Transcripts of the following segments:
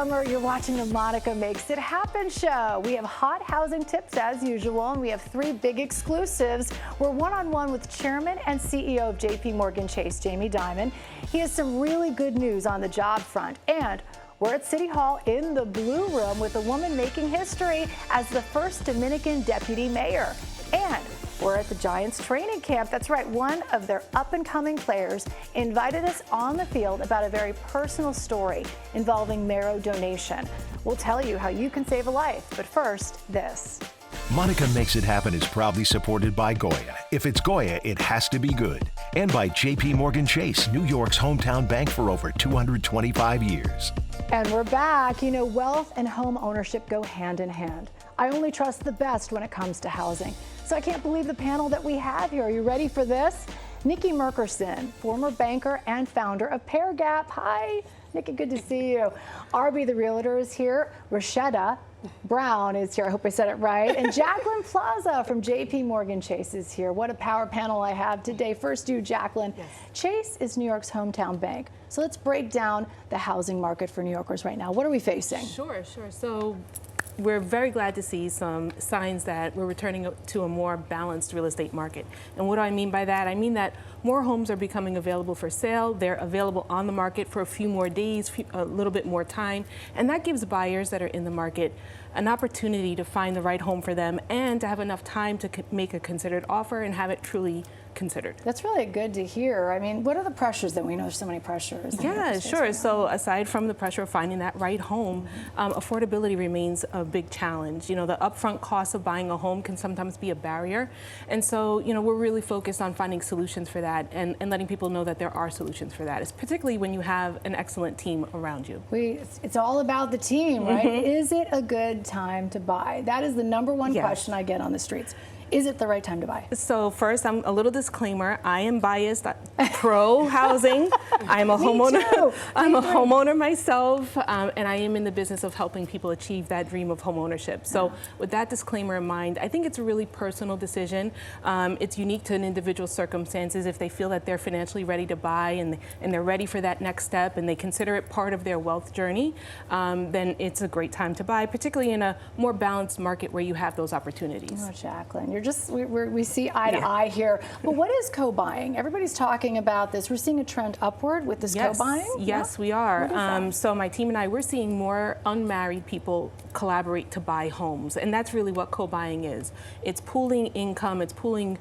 summer, you're watching the Monica Makes It Happen show. We have hot housing tips as usual, and we have 3 big exclusives. We're one-on-one with Chairman and CEO of JP Morgan Chase, Jamie Dimon. He has some really good news on the job front, and we're at City Hall in the Blue Room with a woman making history as the first Dominican deputy mayor. And we're at the Giants training camp. That's right, one of their up-and-coming players invited us on the field about a very personal story involving marrow donation. We'll tell you how you can save a life, but first, this. Monica Makes It Happen is proudly supported by Goya. If it's Goya, it has to be good. And by JP Morgan Chase, New York's hometown bank for over 225 years. And we're back. You know, wealth and home ownership go hand in hand. I only trust the best when it comes to housing. So I can't believe the panel that we have here. Are you ready for this? Nikki Merkerson, former banker and founder of PairGap. Hi, Nikki, good to see you. RB the Realtor is here. Rasheda Brown is here. I hope I said it right. And Jacqueline Plaza from JP Morgan Chase is here. What a power panel I have today. First you, Jacqueline. Yes. Chase is New York's hometown bank. So let's break down the housing market for New Yorkers right now. What are we facing? Sure. So we're very glad to see some signs that we're returning to a more balanced real estate market. And what do I mean by that? I mean that more homes are becoming available for sale. They're available on the market for a few more days, a little bit more time. And that gives buyers that are in the market an opportunity to find the right home for them and to have enough time to make a considered offer and have it truly considered. That's really good to hear. I mean, what are the pressures that we know? There's so many pressures. Yeah, sure. So aside from the pressure of finding that right home, affordability remains a big challenge. You know, the upfront cost of buying a home can sometimes be a barrier. And so, you know, we're really focused on finding solutions for that and letting people know that there are solutions for that. It's particularly when you have an excellent team around you. It's all about the team, right? Is it a good time to buy? That is the #1 question I get on the streets. Is it the right time to buy? So first, I'm a little disclaimer. I am biased, pro housing. I'm a homeowner. I'm a homeowner myself, and I am in the business of helping people achieve that dream of home ownership. So with that disclaimer in mind, I think it's a really personal decision. It's unique to an individual's circumstances. If they feel that they're financially ready to buy and they're ready for that next step and they consider it part of their wealth journey, then it's a great time to buy, particularly in a more balanced market where you have those opportunities. Oh, Jacqueline, we see eye to eye here. But what is co-buying? Everybody's talking about this. We're seeing a trend upward with this co-buying? Yes, we are. So my team and I, we're seeing more unmarried people collaborate to buy homes. And that's really what co-buying is. It's pooling income, it's pooling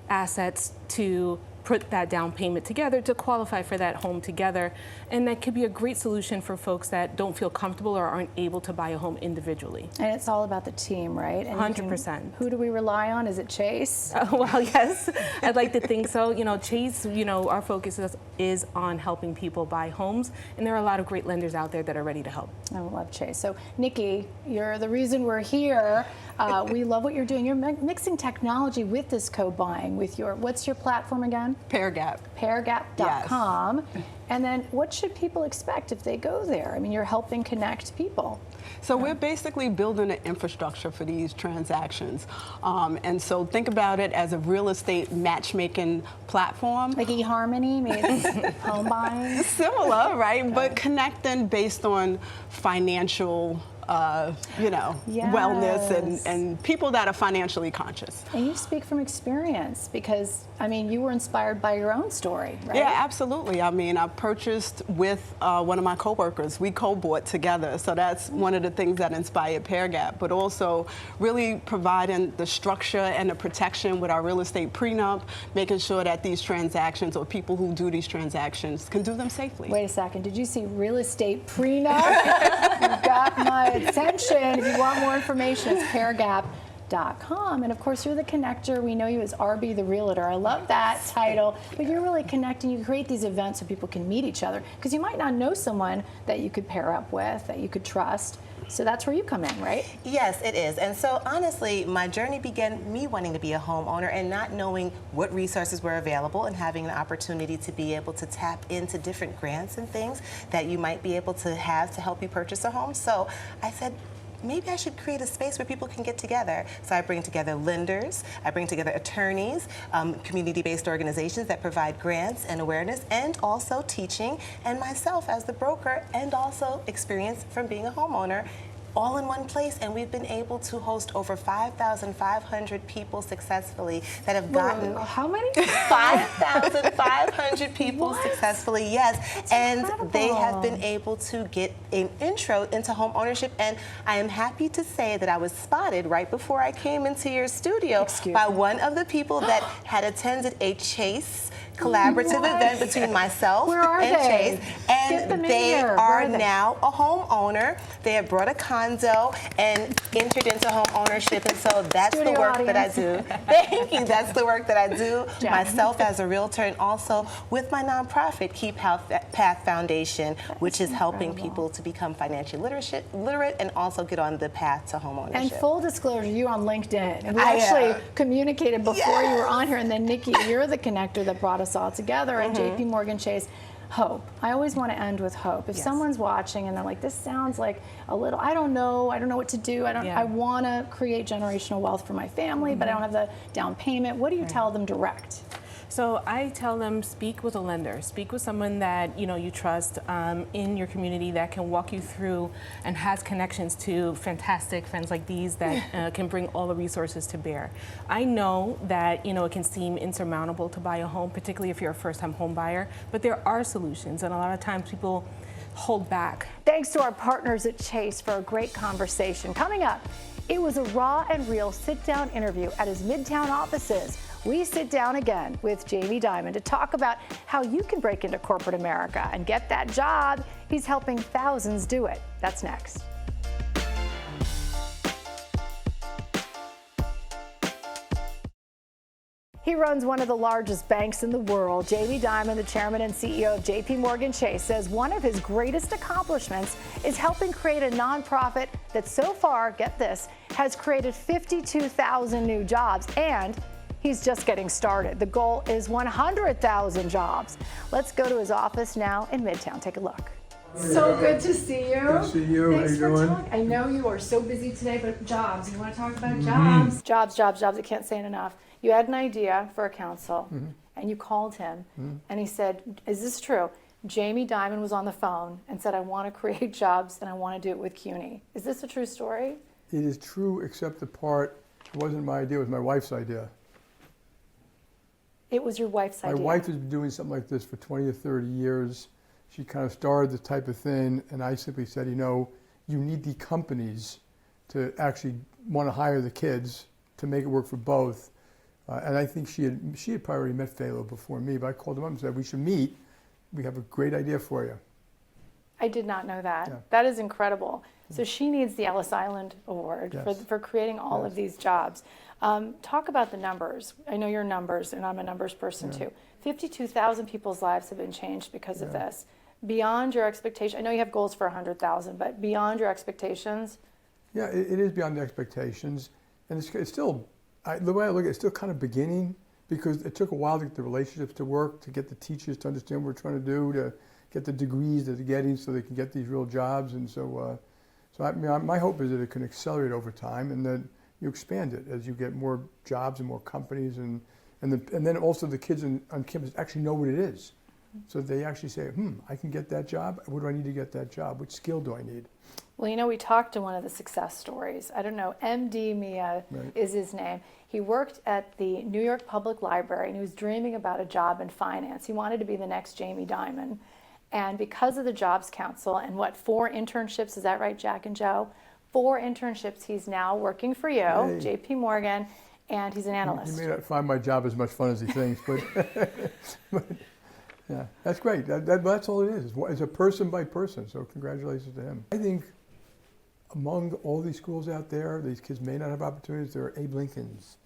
assets to put that down payment together to qualify for that home together. And that could be a great solution for folks that don't feel comfortable or aren't able to buy a home individually. And it's all about the team, right? And 100%. Who do we rely on? Is it Chase? Well, yes, I'd like to think so. You know, Chase, you know, our focus is on helping people buy homes. And there are a lot of great lenders out there that are ready to help. I love Chase. So, Nikki, you're the reason we're here. We love what you're doing. You're mixing technology with this co-buying with what's your platform again? PairGap. PairGap.com. Yes. And then what should people expect if they go there? I mean, you're helping connect people. So we're basically building an infrastructure for these transactions. And so think about it as a real estate matchmaking platform. Like eHarmony means home buying? Similar, right? Okay. But connecting based on financial wellness and people that are financially conscious. And you speak from experience because, I mean, you were inspired by your own story, right? Yeah, absolutely. I mean, I purchased with one of my coworkers. We co-bought together. So that's one of the things that inspired PairGap, but also really providing the structure and the protection with our real estate prenup, making sure that these transactions or people who do these transactions can do them safely. Wait a second. Did you see real estate prenup? You've got my attention. If you want more information, it's PairGap.com. And of course, you're the connector. We know you as RB the Realtor. I love that title. But you're really connecting. You create these events so people can meet each other because you might not know someone that you could pair up with, that you could trust. So that's where you come in, right? Yes, it is. And so honestly, my journey began me wanting to be a homeowner and not knowing what resources were available and having an opportunity to be able to tap into different grants and things that you might be able to have to help you purchase a home. So I said, maybe I should create a space where people can get together. So I bring together lenders, I bring together attorneys, community-based organizations that provide grants and awareness, and also teaching, and myself as the broker, and also experience from being a homeowner, all in one place. And we've been able to host over 5,500 people successfully that have gotten How many? 5,500 people What? successfully, yes. That's and incredible. they have been able to get an intro into home ownership. And I am happy to say that I was spotted right before I came into your studio by one of the people that had attended a Chase collaborative event between myself Where are and they? Chase. Get them And in they here. Where are are they? now a homeowner. They have brought a condo and entered into home ownership. And so that's Studio the work that I audience. do. Thank you. That's the work that I do Jack. myself as a realtor, and also with my nonprofit, Keep Path Foundation, which is helping people to become financially literate and also get on the path to home ownership. And full disclosure, you on LinkedIn. And we I actually am. communicated before you were Yes. on here, and then Nikki, you're the connector that brought us all together at JP Morgan Chase. Hope. I always want to end with hope. If Yes. someone's watching and they're like, this sounds like a little, I don't know what to do. I want to create generational wealth for my family, but I don't have the down payment. What do you tell them direct? So I tell them, speak with a lender, speak with someone that you trust in your community that can walk you through and has connections to fantastic friends like these that can bring all the resources to bear. I know that it can seem insurmountable to buy a home, particularly if you're a first-time home buyer, but there are solutions, and a lot of times people hold back. Thanks to our partners at Chase for a great conversation. Coming up, it was a raw and real sit-down interview at his Midtown offices. We sit down again with Jamie Dimon to talk about how you can break into corporate America and get that job. He's helping thousands do it. That's next. He runs one of the largest banks in the world. Jamie Dimon, the chairman and CEO of JP Morgan Chase, says one of his greatest accomplishments is helping create a nonprofit that so far, get this, has created 52,000 new jobs, and he's just getting started. The goal is 100,000 jobs. Let's go to his office now in Midtown. Take a look. So good to see you. Good to see you. Thanks How you for doing? talking. I know you are so busy today, but jobs. You want to talk about jobs? Jobs, jobs, jobs. I can't say it enough. You had an idea for a council, and you called him, and he said, is this true? Jamie Dimon was on the phone and said, I want to create jobs, and I want to do it with CUNY. Is this a true story? It is true, except the part, it wasn't my idea, it was my wife's idea. It was your wife's idea. My wife has been doing something like this for 20 or 30 years. She kind of started this type of thing, and I simply said, you need the companies to actually want to hire the kids to make it work for both. And I think she had probably already met Phalo before me, but I called him up and said, we should meet. We have a great idea for you. I did not know that. Yeah. That is incredible. So she needs the Ellis Island Award Yes. for creating all of Yes. these jobs. Talk about the numbers. I know your numbers, and I'm a numbers person too. 52,000 people's lives have been changed because of this. Beyond your expectation, I know you have goals for 100,000, but beyond your expectations. Yeah, it is beyond the expectations, and it's still, the way I look at it, it's still kind of beginning, because it took a while to get the relationships to work, to get the teachers to understand what we're trying to do, to get the degrees that they're getting so they can get these real jobs. And so my hope is that it can accelerate over time, and that you expand it as you get more jobs and more companies, and then also the kids on campus actually know what it is. So they actually say, I can get that job. What do I need to get that job? Which skill do I need? Well, we talked to one of the success stories. I don't know, MD Mia is his name. He worked at the New York Public Library, and he was dreaming about a job in finance. He wanted to be the next Jamie Dimon. And because of the Jobs Council and 4 internships, is that right, Jack and Joe? 4 internships, he's now working for you, JP Morgan, and he's an analyst. He may not find my job as much fun as he thinks, but yeah, that's great. That's all it is. It's a person by person, so congratulations to him. I think among all these schools out there, these kids may not have opportunities. There are Abe Lincolns,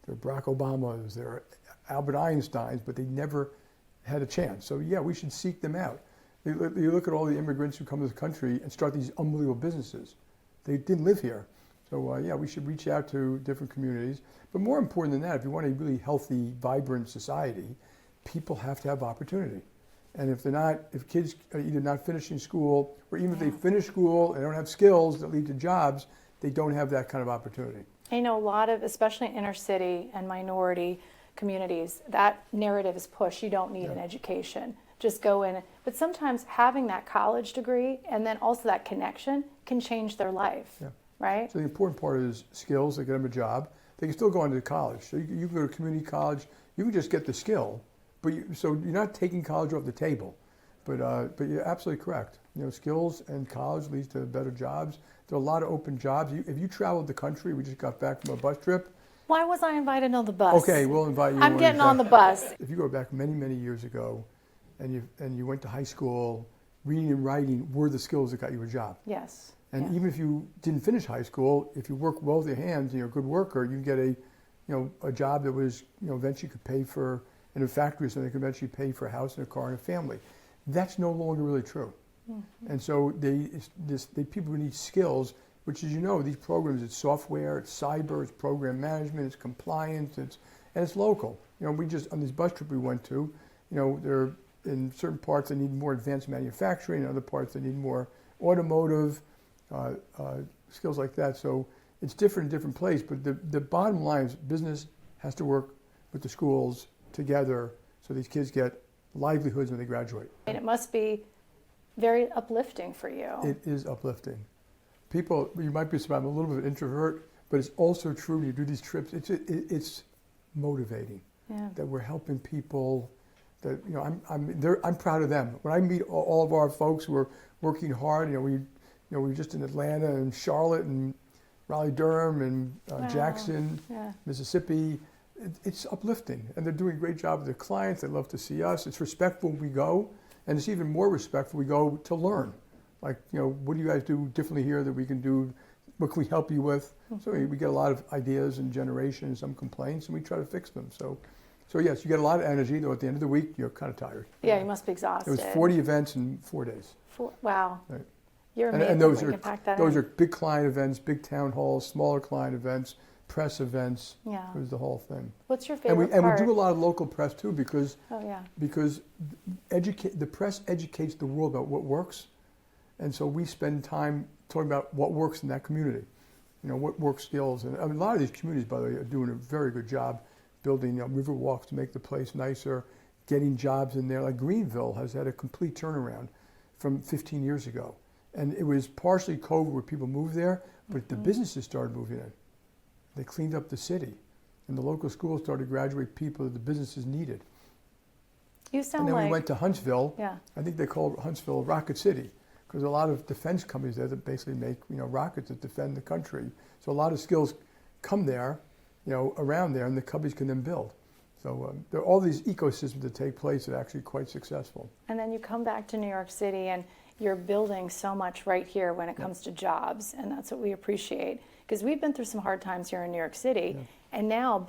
there are Barack Obamas, there are Albert Einsteins, but they never had a chance. So yeah, we should seek them out. You look at all the immigrants who come to the country and start these unbelievable businesses. They didn't live here. So yeah, we should reach out to different communities. But more important than that, if you want a really healthy, vibrant society, people have to have opportunity. And if kids are either not finishing school, or even if they finish school and don't have skills that lead to jobs, they don't have that kind of opportunity. I know a lot of, especially inner city and minority communities, that narrative is pushed. You don't need an education. Just go in. But sometimes having that college degree and then also that connection can change their life, right? So the important part is skills. They get them a job. They can still go on to college. So you can go to community college. You can just get the skill, but so you're not taking college off the table. But you're absolutely correct. You know, skills and college leads to better jobs. There are a lot of open jobs. If you traveled the country, we just got back from a bus trip. Why was I invited on the bus? Okay, we'll invite you. I'm getting on the bus. If you go back many, many years ago, and you went to high school, reading and writing were the skills that got you a job. Yes. And even if you didn't finish high school, if you work well with your hands and you're a good worker, you get a job that was, eventually could pay for, in a factory or something, could eventually pay for a house and a car and a family. That's no longer really true. Mm-hmm. And so people who need skills, which as you know, these programs, it's software, it's cyber, it's program management, it's compliance, and it's local. We just, on this bus trip we went to, there in certain parts they need more advanced manufacturing, in other parts they need more automotive, skills like that. So it's different in different places, but the bottom line is business has to work with the schools together so these kids get livelihoods when they graduate. And it must be very uplifting for you. It is uplifting. People, you might be surprised, I'm a little bit of an introvert, but it's also true when you do these trips, it's motivating that we're helping people, that, I'm proud of them. When I meet all of our folks who are working hard, we were just in Atlanta and Charlotte and Raleigh-Durham and Jackson, Mississippi. It's uplifting, and they're doing a great job with their clients. They love to see us. It's respectful when we go, and it's even more respectful we go to learn. Like, what do you guys do differently here that we can do? What can we help you with? Mm-hmm. So we get a lot of ideas and generation and some complaints, and we try to fix them. So yes, you get a lot of energy, though at the end of the week, you're kind of tired. Yeah, you must be exhausted. It was 40 events in 4 days. Wow. Right. You're amazing. And those are are big client events, big town halls, smaller client events, press events. Yeah. It was the whole thing. What's your favorite part? part? And we do a lot of local press too, because the press educates the world about what works, and so we spend time talking about what works in that community. What work skills, and a lot of these communities, by the way, are doing a very good job building river walks to make the place nicer, getting jobs in there. Like Greenville has had a complete turnaround from 15 years ago. And it was partially COVID where people moved there, but the businesses started moving in. They cleaned up the city, and the local schools started to graduate people that the businesses needed. You sound and then like... we went to Huntsville. Yeah. I think they called Huntsville Rocket City, because a lot of defense companies there that basically make rockets that defend the country. So a lot of skills come there, around there, and the companies can then build. So there are all these ecosystems that take place that are actually quite successful. And then you come back to New York City, and you're building so much right here when it comes to jobs, and that's what we appreciate. Because we've been through some hard times here in New York City, and now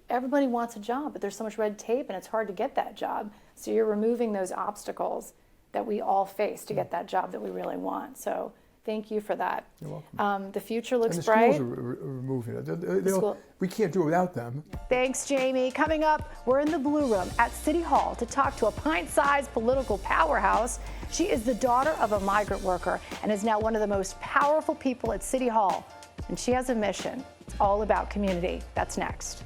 everybody wants a job, but there's so much red tape, and it's hard to get that job. So you're removing those obstacles that we all face to get that job that we really want. So thank you for that. You're welcome. The future looks and the bright. schools are removing it. We can't do it without them. Thanks, Jamie. Coming up, we're in the Blue Room at City Hall to talk to a pint-sized political powerhouse. She is the daughter of a migrant worker and is now one of the most powerful people at City Hall. And she has a mission. It's all about community. That's next.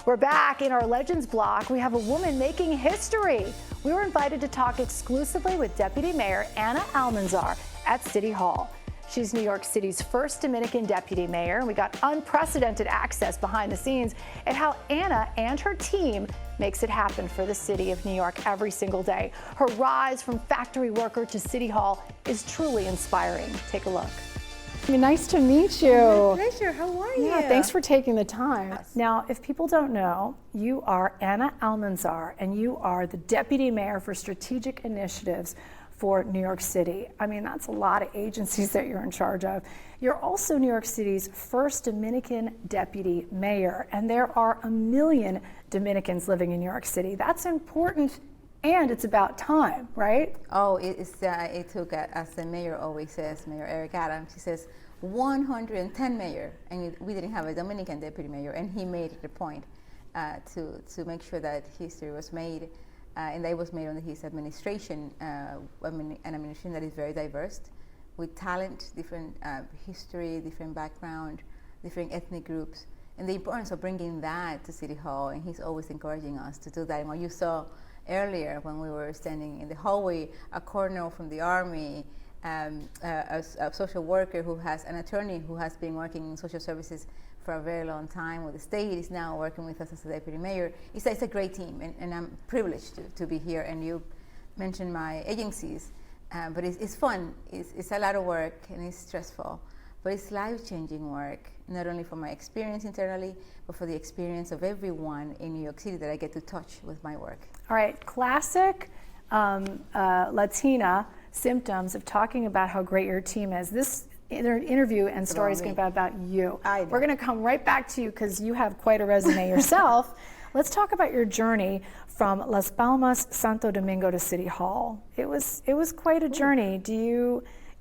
We're back in our Legends block. We have a woman making history. We were invited to talk exclusively with Deputy Mayor Ana Almanzar at City Hall. She's New York City's first Dominican deputy mayor, and we got unprecedented access behind the scenes at how Ana and her team makes it happen for the city of New York every single day. Her rise from factory worker to City Hall is truly inspiring. Take a look. Nice to meet you. My pleasure. How are you? Yeah, thanks for taking the time. Now, if people don't know, you are Ana Almanzar, and you are the Deputy Mayor for Strategic Initiatives for New York City. I mean, that's a lot of agencies that you're in charge of. You're also New York City's first Dominican Deputy Mayor, and there are 1 million Dominicans living in New York City. That's important, and it's about time, right? Oh, it took, as the mayor always says, Mayor Eric Adams, he says, 110 mayor, and we didn't have a Dominican deputy mayor, and he made it a point to make sure that history was made. and that was made under his administration, an administration that is very diverse, with talent, different history, different background, different ethnic groups, and the importance of bringing that to City Hall, and he's always encouraging us to do that. And what you saw earlier when we were standing in the hallway, a colonel from the Army, a social worker who has, an attorney who has been working in social services for a very long time with the state, is now working with us as a deputy mayor. It's a great team, and I'm privileged to be here. And you mentioned my agencies, but it's fun. It's a lot of work, and it's stressful, but it's life-changing work, not only for my experience internally, but for the experience of everyone in New York City that I get to touch with my work. All right, classic Latina symptoms of talking about how great your team is. This interview and story is going to be about you. We're going to come right back to you because you have quite a resume yourself. Let's talk about your journey from Las Palmas, Santo Domingo to City Hall. It was quite a journey.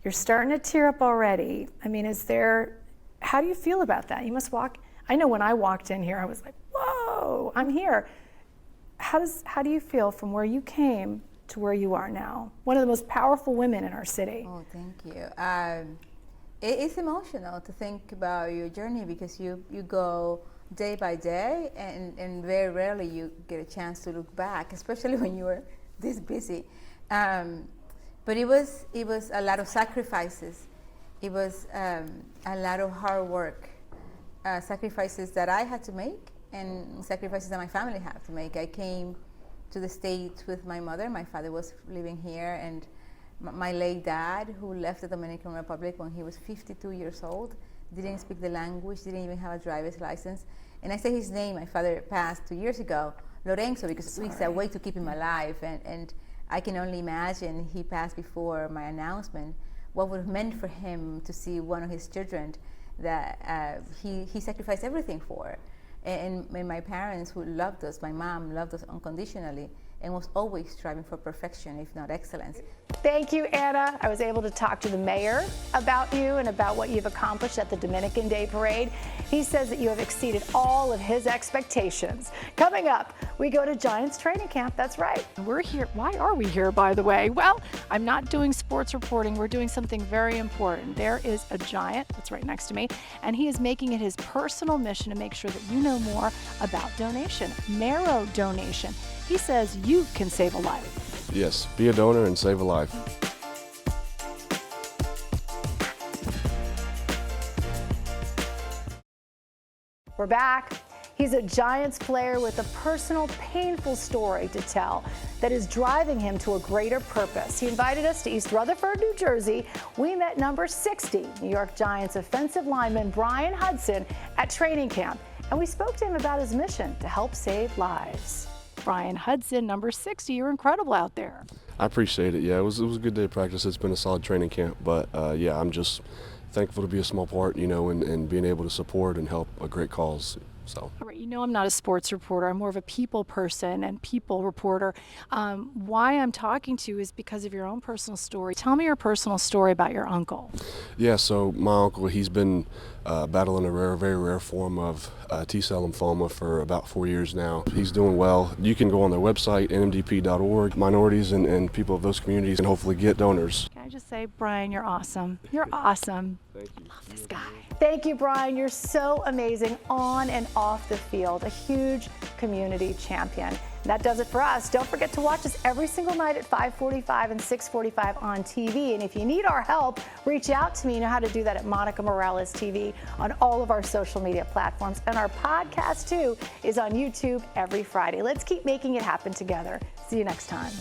You're starting to tear up already. I mean, how do you feel about that? You must I know when I walked in here, I was like, whoa, I'm here. How do you feel from where you came to where you are now? One of the most powerful women in our city. Oh, thank you. It's emotional to think about your journey because you go day by day, and very rarely you get a chance to look back, especially when you were this busy. But it was a lot of sacrifices. It was a lot of hard work, sacrifices that I had to make and sacrifices that my family had to make. I came to the States with my mother. My father was living here, and my late dad, who left the Dominican Republic when he was 52 years old, didn't speak the language, didn't even have a driver's license. And I say his name, my father passed 2 years ago, Lorenzo, because it's a way to keep him alive. And I can only imagine he passed before my announcement, what would have meant for him to see one of his children that he sacrificed everything for. And my parents, who loved us, my mom loved us unconditionally and was always striving for perfection, if not excellence. Thank you, Anna. I was able to talk to the mayor about you and about what you've accomplished at the Dominican Day Parade. He says that you have exceeded all of his expectations. Coming up, we go to Giants training camp. That's right. We're here. Why are we here, by the way? Well, I'm not doing sports reporting. We're doing something very important. There is a Giant that's right next to me, and he is making it his personal mission to make sure that you know more about donation, marrow donation. He says you can save a life. Yes, be a donor and save a life. We're back. He's a Giants player with a personal, painful story to tell that is driving him to a greater purpose. He invited us to East Rutherford, New Jersey. We met number 60, New York Giants offensive lineman Bryan Hudson at training camp, and we spoke to him about his mission to help save lives. Bryan Hudson, number 60, you're incredible out there. I appreciate it. Yeah, it was a good day of practice. It's been a solid training camp, but yeah, I'm just thankful to be a small part, and being able to support and help a great cause. So. All right, I'm not a sports reporter. I'm more of a people person and people reporter. Why I'm talking to you is because of your own personal story. Tell me your personal story about your uncle. Yeah, so my uncle, he's been battling a very rare form of T-cell lymphoma for about 4 years now. He's doing well. You can go on their website, nmdp.org. Minorities and people of those communities can hopefully get donors. Can I just say, Bryan, you're awesome. You're awesome. Thank you. I love this guy. Thank you, Bryan. You're so amazing on and off the field. A huge community champion. That does it for us. Don't forget to watch us every single night at 5:45 and 6:45 on TV. And if you need our help, reach out to me. You know how to do that at Monica Morales TV on all of our social media platforms. And our podcast, too, is on YouTube every Friday. Let's keep making it happen together. See you next time.